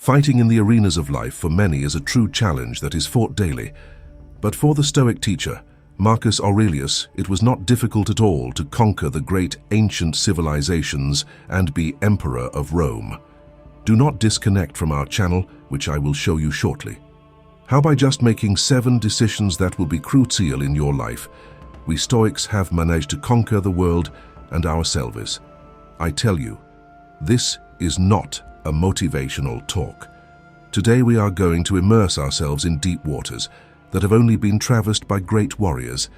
Fighting in the arenas of life for many is a true challenge that is fought daily. But for the Stoic teacher, Marcus Aurelius, it was not difficult at all to conquer the great ancient civilizations and be emperor of Rome. Do not disconnect from our channel, which I will show you shortly. How by just making 7 decisions that will be crucial in your life, we Stoics have managed to conquer the world and ourselves. I tell you, this is not a motivational talk. Today we are going to immerse ourselves in deep waters that have only been traversed by great warriors.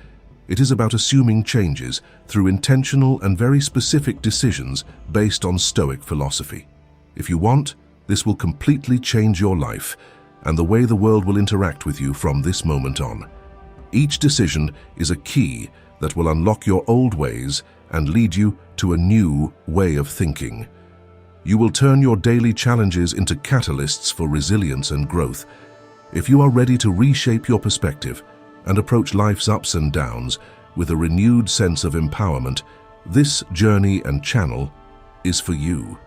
It is about assuming changes through intentional and very specific decisions based on Stoic philosophy. If you want, this will completely change your life and the way the world will interact with you from this moment on. Each decision is a key that will unlock your old ways and lead you to a new way of thinking. You will turn your daily challenges into catalysts for resilience and growth. If you are ready to reshape your perspective and approach life's ups and downs with a renewed sense of empowerment, this journey and channel is for you.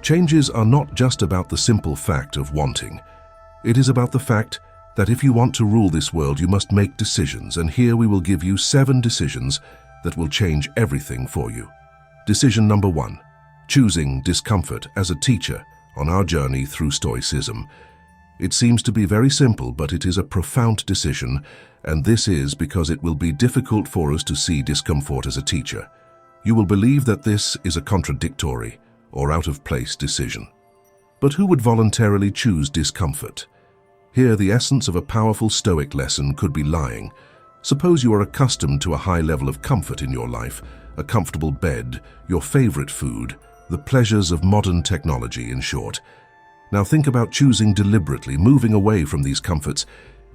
Changes are not just about the simple fact of wanting. It is about the fact that if you want to rule this world, you must make decisions, and here we will give you 7 decisions that will change everything for you. Decision number 1. Choosing discomfort as a teacher on our journey through Stoicism. It seems to be very simple, but it is a profound decision, and this is because it will be difficult for us to see discomfort as a teacher. You will believe that this is a contradictory or out-of-place decision. But who would voluntarily choose discomfort? Here, the essence of a powerful Stoic lesson could be lying. Suppose you are accustomed to a high level of comfort in your life, a comfortable bed, your favorite food, the pleasures of modern technology, in short. Now think about choosing deliberately, moving away from these comforts.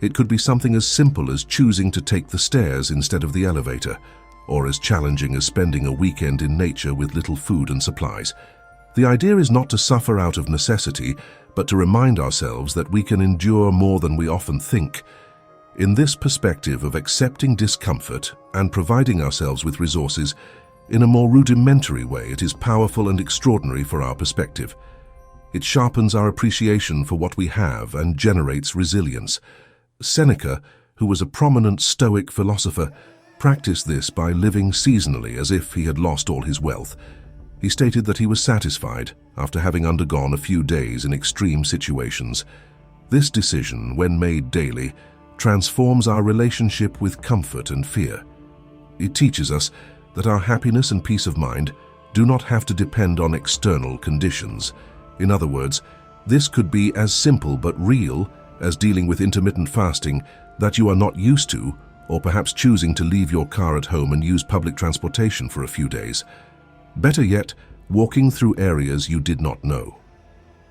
It could be something as simple as choosing to take the stairs instead of the elevator, or as challenging as spending a weekend in nature with little food and supplies. The idea is not to suffer out of necessity, but to remind ourselves that we can endure more than we often think. In this perspective of accepting discomfort and providing ourselves with resources in a more rudimentary way, it is powerful and extraordinary for our perspective. It sharpens our appreciation for what we have and generates resilience. Seneca, who was a prominent Stoic philosopher, practiced this by living seasonally as if he had lost all his wealth. He stated that he was satisfied after having undergone a few days in extreme situations. This decision, when made daily, transforms our relationship with comfort and fear. It teaches us that our happiness and peace of mind do not have to depend on external conditions. In other words, this could be as simple but real as dealing with intermittent fasting that you are not used to, or perhaps choosing to leave your car at home and use public transportation for a few days. Better yet, walking through areas you did not know.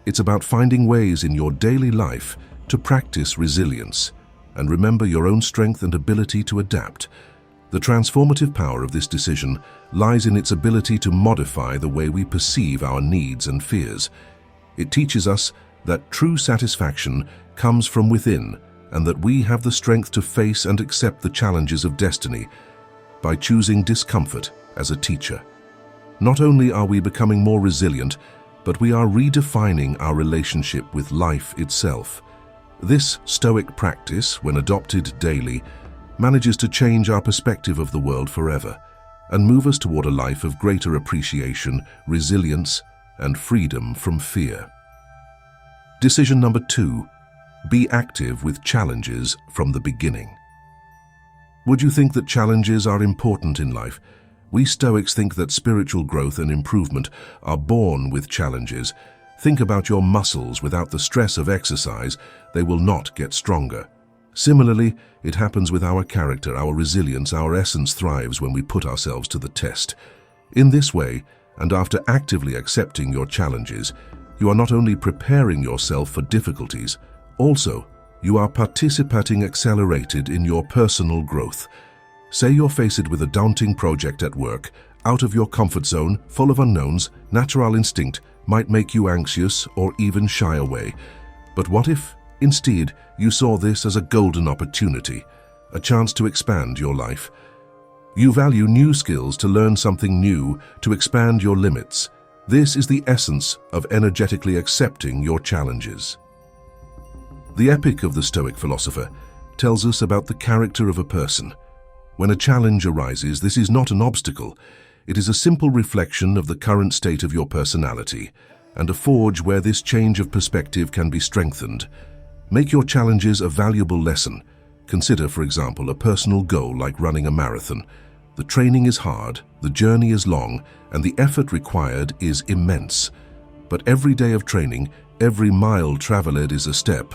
It's about finding ways in your daily life to practice resilience and remember your own strength and ability to adapt. The transformative power of this decision lies in its ability to modify the way we perceive our needs and fears. It teaches us that true satisfaction comes from within and that we have the strength to face and accept the challenges of destiny by choosing discomfort as a teacher. Not only are we becoming more resilient, but we are redefining our relationship with life itself. This Stoic practice, when adopted daily, manages to change our perspective of the world forever and move us toward a life of greater appreciation, resilience, and freedom from fear. Decision number 2. Be active with challenges from the beginning. Would you think that challenges are important in life? We Stoics think that spiritual growth and improvement are born with challenges. Think about your muscles. Without the stress of exercise, they will not get stronger. Similarly, it happens with our character, our resilience, our essence thrives when we put ourselves to the test. In this way, and after actively accepting your challenges, you are not only preparing yourself for difficulties, also you are participating accelerated in your personal growth. Say you're faced with a daunting project at work, out of your comfort zone, full of unknowns. Natural instinct might make you anxious or even shy away. But what if, instead, you saw this as a golden opportunity, a chance to expand your life? You value new skills, to learn something new, to expand your limits. This is the essence of energetically accepting your challenges. The Epic of the Stoic philosopher tells us about the character of a person. When a challenge arises, this is not an obstacle. It is a simple reflection of the current state of your personality, and a forge where this change of perspective can be strengthened. Make your challenges a valuable lesson. Consider, for example, a personal goal like running a marathon. The training is hard, the journey is long, and the effort required is immense. But every day of training, every mile traveled is a step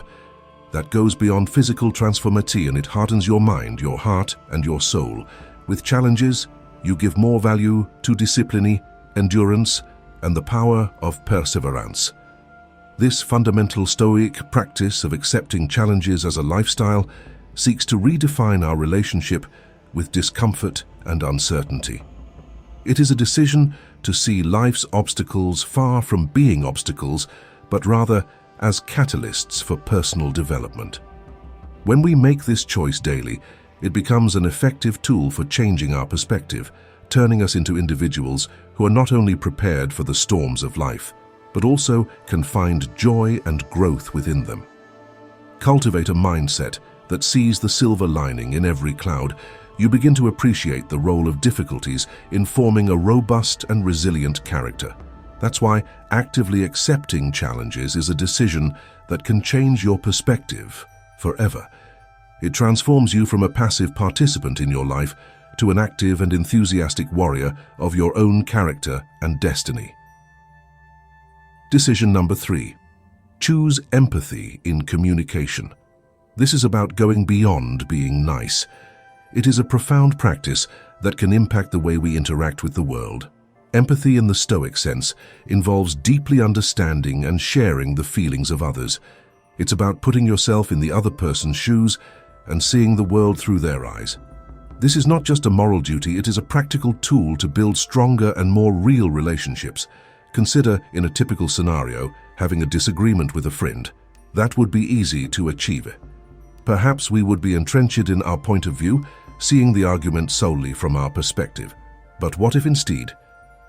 that goes beyond physical transformative, and it hardens your mind, your heart, and your soul. With challenges, you give more value to discipline, endurance, and the power of perseverance. This fundamental Stoic practice of accepting challenges as a lifestyle seeks to redefine our relationship with discomfort and uncertainty. It is a decision to see life's obstacles far from being obstacles, but rather as catalysts for personal development. When we make this choice daily, it becomes an effective tool for changing our perspective, turning us into individuals who are not only prepared for the storms of life, but also can find joy and growth within them. Cultivate a mindset that sees the silver lining in every cloud. You begin to appreciate the role of difficulties in forming a robust and resilient character. That's why actively accepting challenges is a decision that can change your perspective forever. It transforms you from a passive participant in your life to an active and enthusiastic warrior of your own character and destiny. Decision number 3. Choose empathy in communication. This is about going beyond being nice. It is a profound practice that can impact the way we interact with the world. Empathy in the Stoic sense involves deeply understanding and sharing the feelings of others. It's about putting yourself in the other person's shoes and seeing the world through their eyes. This is not just a moral duty, it is a practical tool to build stronger and more real relationships. Consider, in a typical scenario, having a disagreement with a friend. That would be easy to achieve. Perhaps we would be entrenched in our point of view, seeing the argument solely from our perspective. But what if instead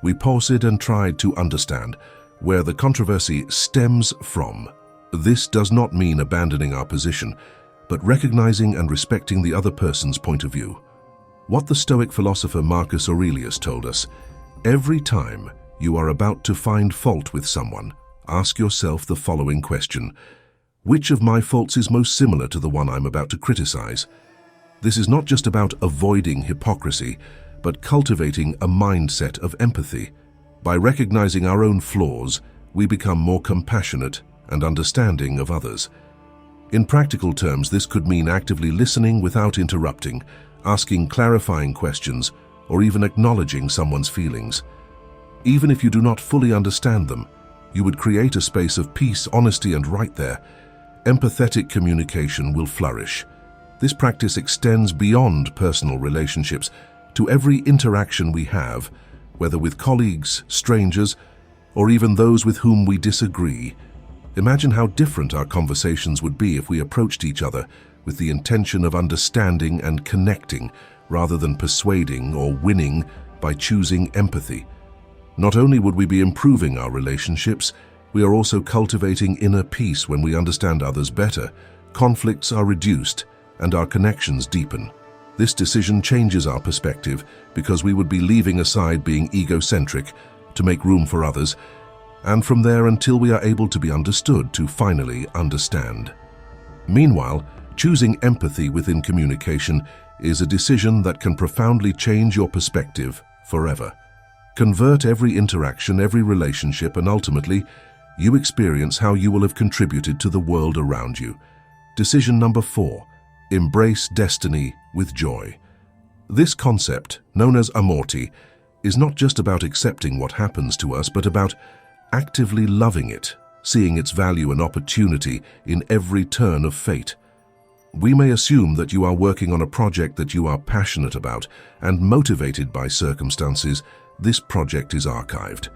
we paused and tried to understand where the controversy stems from? This does not mean abandoning our position, but recognizing and respecting the other person's point of view. What the Stoic philosopher Marcus Aurelius told us: every time you are about to find fault with someone, ask yourself the following question: which of my faults is most similar to the one I'm about to criticize? This is not just about avoiding hypocrisy, but cultivating a mindset of empathy. By recognizing our own flaws, we become more compassionate and understanding of others. In practical terms, this could mean actively listening without interrupting, asking clarifying questions, or even acknowledging someone's feelings. Even if you do not fully understand them, you would create a space of peace, honesty, and right there. Empathetic communication will flourish. This practice extends beyond personal relationships to every interaction we have, whether with colleagues, strangers, or even those with whom we disagree. Imagine how different our conversations would be if we approached each other with the intention of understanding and connecting, rather than persuading or winning by choosing empathy. Not only would we be improving our relationships, we are also cultivating inner peace. When we understand others better, conflicts are reduced and our connections deepen. This decision changes our perspective because we would be leaving aside being egocentric to make room for others, and from there, until we are able to be understood, to finally understand. Meanwhile, choosing empathy within communication is a decision that can profoundly change your perspective forever. Convert every interaction, every relationship, and ultimately, you experience how you will have contributed to the world around you. Decision number 4. Embrace destiny with joy. This concept, known as amorti, is not just about accepting what happens to us, but about actively loving it, seeing its value and opportunity in every turn of fate. We may assume that you are working on a project that you are passionate about and motivated by circumstances. This project is archived.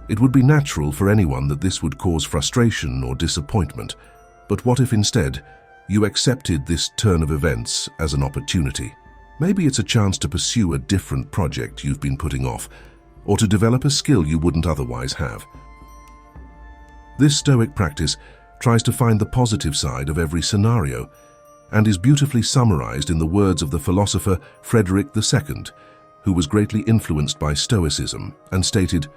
It would be natural for anyone that this would cause frustration or disappointment. But what if instead you accepted this turn of events as an opportunity? Maybe it's a chance to pursue a different project you've been putting off, or to develop a skill you wouldn't otherwise have. This Stoic practice tries to find the positive side of every scenario and is beautifully summarized in the words of the philosopher Frederick II, who was greatly influenced by Stoicism and stated,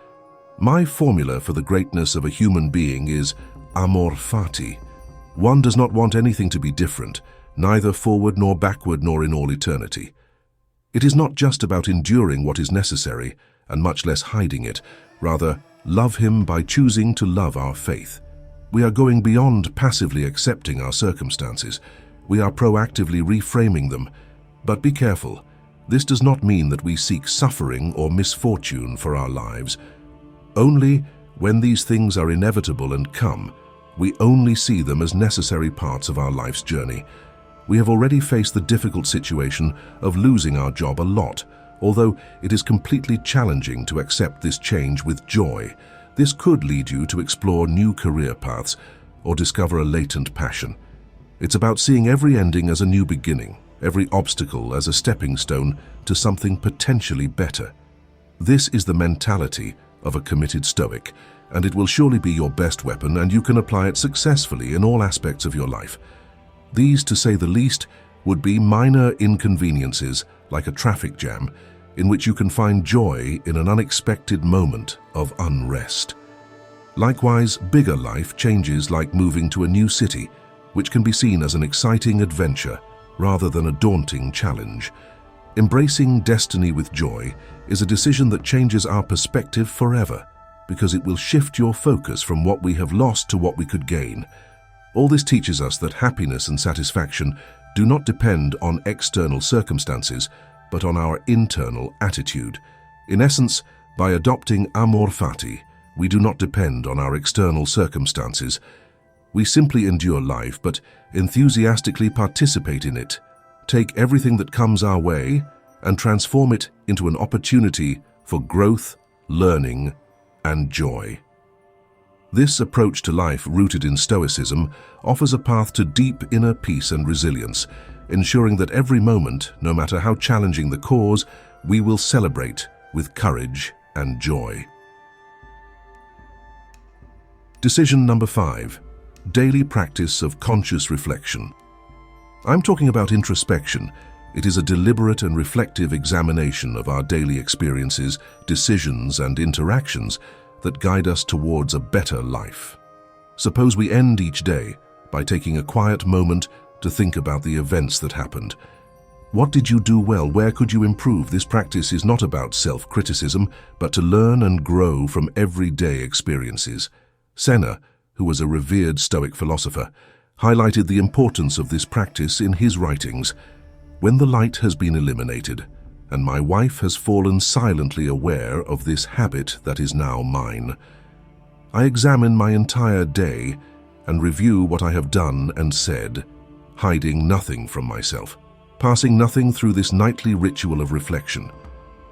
"My formula for the greatness of a human being is amor fati. One does not want anything to be different, neither forward nor backward nor in all eternity. It is not just about enduring what is necessary, and much less hiding it. Rather, love him by choosing to love our faith. We are going beyond passively accepting our circumstances. We are proactively reframing them. But be careful. This does not mean that we seek suffering or misfortune for our lives. Only when these things are inevitable and come, we only see them as necessary parts of our life's journey. We have already faced the difficult situation of losing our job a lot, although it is completely challenging to accept this change with joy. This could lead you to explore new career paths or discover a latent passion. It's about seeing every ending as a new beginning, every obstacle as a stepping stone to something potentially better. This is the mentality of a committed Stoic, and it will surely be your best weapon, and you can apply it successfully in all aspects of your life. These, to say the least, would be minor inconveniences like a traffic jam, in which you can find joy in an unexpected moment of unrest. Likewise, bigger life changes like moving to a new city, which can be seen as an exciting adventure rather than a daunting challenge. Embracing destiny with joy is a decision that changes our perspective forever, because it will shift your focus from what we have lost to what we could gain. All this teaches us that happiness and satisfaction do not depend on external circumstances, but on our internal attitude. In essence, by adopting amor fati, we do not depend on our external circumstances. We simply endure life, but enthusiastically participate in it, take everything that comes our way, and transform it into an opportunity for growth, learning, and joy. This approach to life, rooted in Stoicism, offers a path to deep inner peace and resilience, ensuring that every moment, no matter how challenging the cause, we will celebrate with courage and joy. Decision number 5. Daily practice of conscious reflection. I'm talking about introspection. It is a deliberate and reflective examination of our daily experiences, decisions, and interactions that guide us towards a better life. Suppose we end each day by taking a quiet moment to think about the events that happened. What did you do well? Where could you improve? This practice is not about self-criticism, but to learn and grow from everyday experiences. Senna, who was a revered Stoic philosopher, highlighted the importance of this practice in his writings. When the light has been eliminated, and my wife has fallen silently aware of this habit that is now mine, I examine my entire day and review what I have done and said, hiding nothing from myself, passing nothing through this nightly ritual of reflection.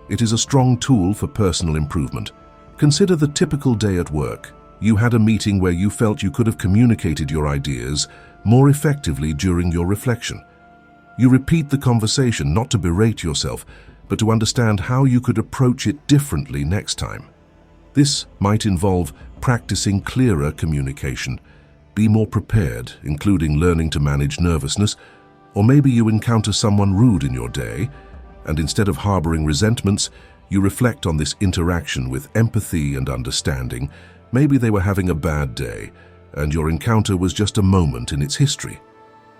It is a strong tool for personal improvement. Consider the typical day at work. You had a meeting where you felt you could have communicated your ideas more effectively during your reflection. You repeat the conversation not to berate yourself, but to understand how you could approach it differently next time. This might involve practicing clearer communication. Be more prepared, including learning to manage nervousness, or maybe you encounter someone rude in your day, and instead of harboring resentments, you reflect on this interaction with empathy and understanding. Maybe they were having a bad day, and your encounter was just a moment in its history.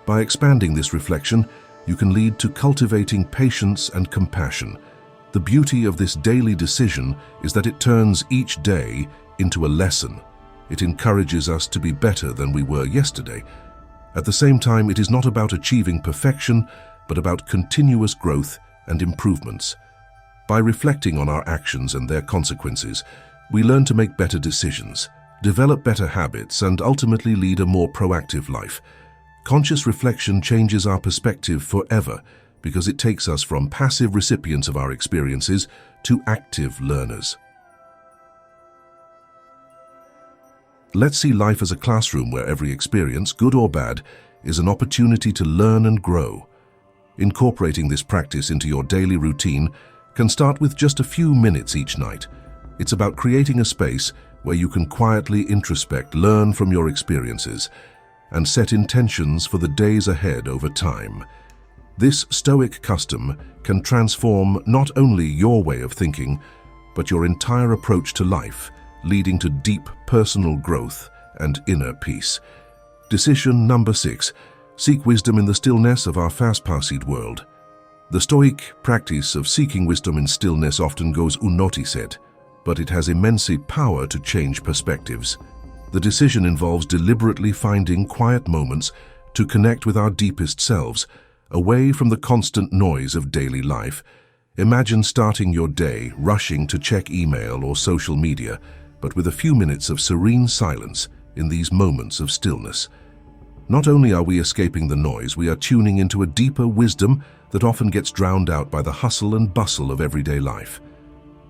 By expanding this reflection, you can lead to cultivating patience and compassion. The beauty of this daily decision is that it turns each day into a lesson. It encourages us to be better than we were yesterday. At the same time, it is not about achieving perfection, but about continuous growth and improvements. By reflecting on our actions and their consequences, we learn to make better decisions, develop better habits, and ultimately lead a more proactive life. Conscious reflection changes our perspective forever because it takes us from passive recipients of our experiences to active learners. Let's see life as a classroom where every experience, good or bad, is an opportunity to learn and grow. Incorporating this practice into your daily routine can start with just a few minutes each night. It's about creating a space where you can quietly introspect, learn from your experiences, and set intentions for the days ahead over time. This Stoic custom can transform not only your way of thinking, but your entire approach to life, leading to deep personal growth and inner peace. Decision number 6. Seek wisdom in the stillness of our fast-paced world. The Stoic practice of seeking wisdom in stillness often goes unnoticed, but it has immense power to change perspectives. The decision involves deliberately finding quiet moments to connect with our deepest selves, away from the constant noise of daily life. Imagine starting your day rushing to check email or social media, but with a few minutes of serene silence in these moments of stillness. Not only are we escaping the noise, we are tuning into a deeper wisdom that often gets drowned out by the hustle and bustle of everyday life.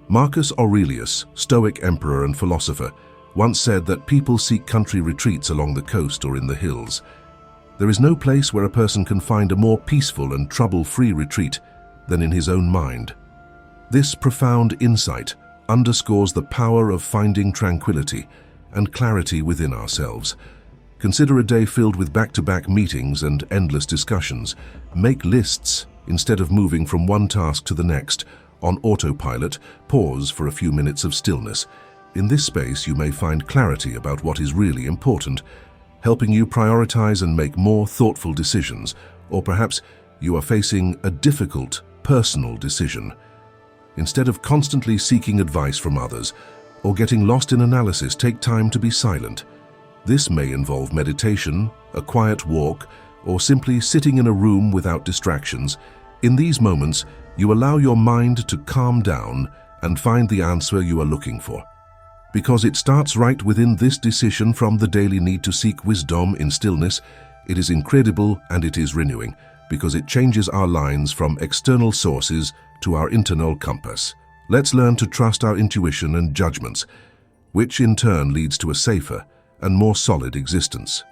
Marcus Aurelius, Stoic emperor and philosopher, once said that people seek country retreats along the coast or in the hills. There is no place where a person can find a more peaceful and trouble-free retreat than in his own mind. This profound insight underscores the power of finding tranquility and clarity within ourselves. Consider a day filled with back-to-back meetings and endless discussions. Make lists instead of moving from one task to the next. On autopilot, pause for a few minutes of stillness. In this space, you may find clarity about what is really important, helping you prioritize and make more thoughtful decisions. Or perhaps you are facing a difficult, personal decision. Instead of constantly seeking advice from others or getting lost in analysis, take time to be silent. This may involve meditation, a quiet walk, or simply sitting in a room without distractions. In these moments, you allow your mind to calm down and find the answer you are looking for. Because it starts right within this decision from the daily need to seek wisdom in stillness, it is incredible and it is renewing, because it changes our lines from external sources to our internal compass. Let's learn to trust our intuition and judgments, which in turn leads to a safer and more solid existence.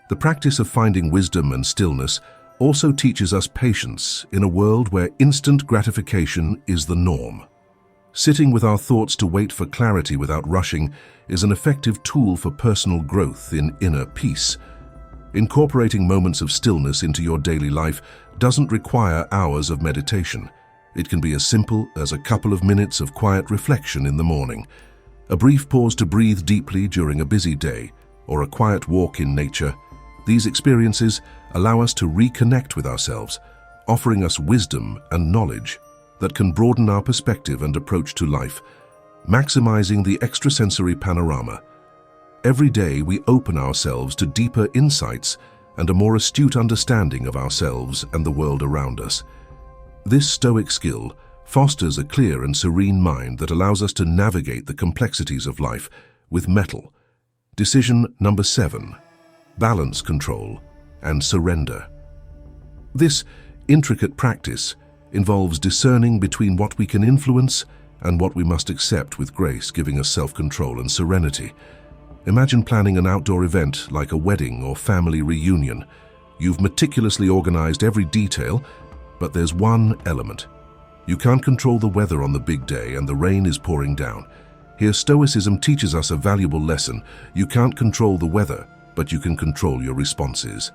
The practice of finding wisdom and stillness also teaches us patience in a world where instant gratification is the norm. Sitting with our thoughts to wait for clarity without rushing is an effective tool for personal growth in inner peace. Incorporating moments of stillness into your daily life doesn't require hours of meditation. It can be as simple as a couple of minutes of quiet reflection in the morning, a brief pause to breathe deeply during a busy day, or a quiet walk in nature. These experiences allow us to reconnect with ourselves, offering us wisdom and knowledge that can broaden our perspective and approach to life, maximizing the extrasensory panorama. Every day we open ourselves to deeper insights and a more astute understanding of ourselves and the world around us. This Stoic skill fosters a clear and serene mind that allows us to navigate the complexities of life with mettle. Decision number 7. Balance, control, and surrender. This intricate practice involves discerning between what we can influence and what we must accept with grace, giving us self-control and serenity. Imagine planning an outdoor event like a wedding or family reunion. You've meticulously organized every detail, but there's one element. You can't control the weather on the big day and the rain is pouring down. Here, Stoicism teaches us a valuable lesson. You can't control the weather, but you can control your responses.